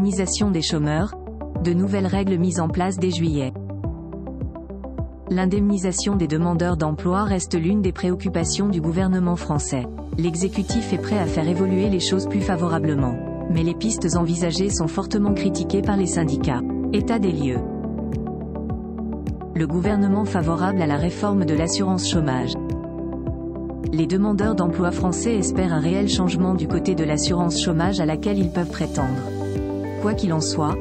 Indemnisation des chômeurs, de nouvelles règles mises en place dès juillet. L'indemnisation des demandeurs d'emploi reste l'une des préoccupations du gouvernement français. L'exécutif est prêt à faire évoluer les choses plus favorablement. Mais les pistes envisagées sont fortement critiquées par les syndicats. État des lieux. Le gouvernement favorable à la réforme de l'assurance chômage. Les demandeurs d'emploi français espèrent un réel changement du côté de l'assurance chômage à laquelle ils peuvent prétendre. Quoi qu'il en soit,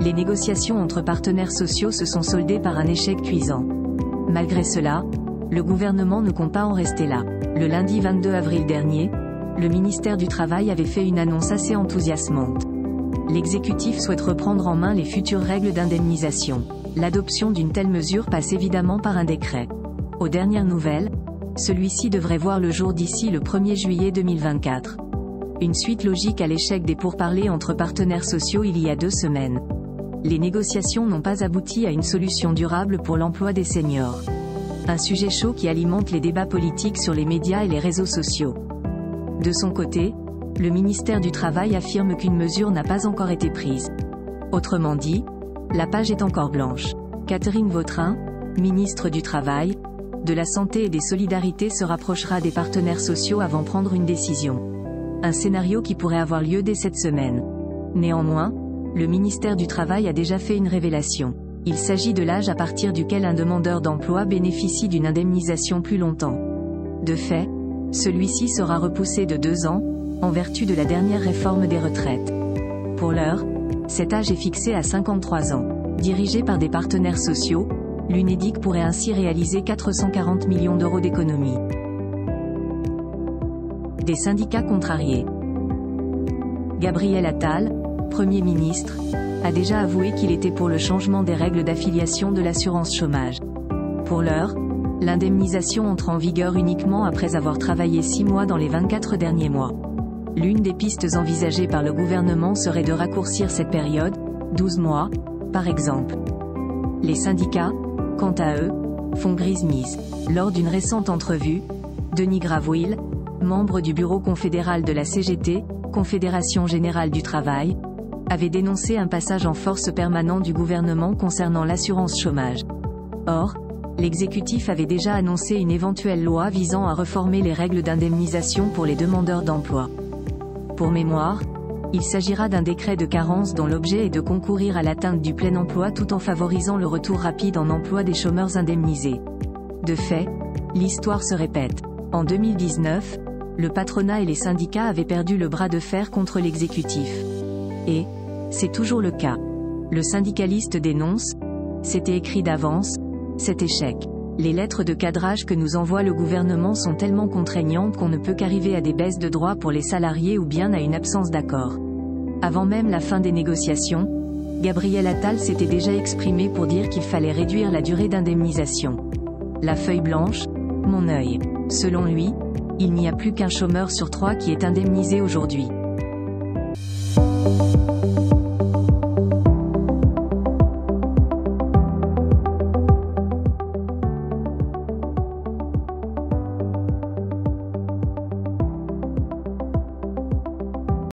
les négociations entre partenaires sociaux se sont soldées par un échec cuisant. Malgré cela, le gouvernement ne compte pas en rester là. Le lundi 22 avril dernier, le ministère du Travail avait fait une annonce assez enthousiasmante. L'exécutif souhaite reprendre en main les futures règles d'indemnisation. L'adoption d'une telle mesure passe évidemment par un décret. Aux dernières nouvelles, celui-ci devrait voir le jour d'ici le 1er juillet 2024. Une suite logique à l'échec des pourparlers entre partenaires sociaux il y a 2 semaines. Les négociations n'ont pas abouti à une solution durable pour l'emploi des seniors. Un sujet chaud qui alimente les débats politiques sur les médias et les réseaux sociaux. De son côté, le ministère du Travail affirme qu'une mesure n'a pas encore été prise. Autrement dit, la page est encore blanche. Catherine Vautrin, ministre du Travail, de la Santé et des Solidarités se rapprochera des partenaires sociaux avant de prendre une décision. Un scénario qui pourrait avoir lieu dès cette semaine. Néanmoins, le ministère du Travail a déjà fait une révélation. Il s'agit de l'âge à partir duquel un demandeur d'emploi bénéficie d'une indemnisation plus longtemps. De fait, celui-ci sera repoussé de 2 ans, en vertu de la dernière réforme des retraites. Pour l'heure, cet âge est fixé à 53 ans. Dirigé par des partenaires sociaux, l'UNEDIC pourrait ainsi réaliser 440 millions d'euros d'économies. Des syndicats contrariés. Gabriel Attal, Premier ministre, a déjà avoué qu'il était pour le changement des règles d'affiliation de l'assurance chômage. Pour l'heure, l'indemnisation entre en vigueur uniquement après avoir travaillé 6 mois dans les 24 derniers mois. L'une des pistes envisagées par le gouvernement serait de raccourcir cette période, 12 mois, par exemple. Les syndicats, quant à eux, font grise mise. Lors d'une récente entrevue, Denis Gravouille, membre du bureau confédéral de la CGT, Confédération Générale du Travail, avait dénoncé un passage en force permanent du gouvernement concernant l'assurance chômage. Or, l'exécutif avait déjà annoncé une éventuelle loi visant à reformer les règles d'indemnisation pour les demandeurs d'emploi. Pour mémoire, il s'agira d'un décret de carence dont l'objet est de concourir à l'atteinte du plein emploi tout en favorisant le retour rapide en emploi des chômeurs indemnisés. De fait, l'histoire se répète. En 2019, le patronat et les syndicats avaient perdu le bras de fer contre l'exécutif. Et, c'est toujours le cas. Le syndicaliste dénonce, c'était écrit d'avance, cet échec. Les lettres de cadrage que nous envoie le gouvernement sont tellement contraignantes qu'on ne peut qu'arriver à des baisses de droits pour les salariés ou bien à une absence d'accord. Avant même la fin des négociations, Gabriel Attal s'était déjà exprimé pour dire qu'il fallait réduire la durée d'indemnisation. La feuille blanche, mon œil. Selon lui, il n'y a plus qu'un chômeur sur 3 qui est indemnisé aujourd'hui.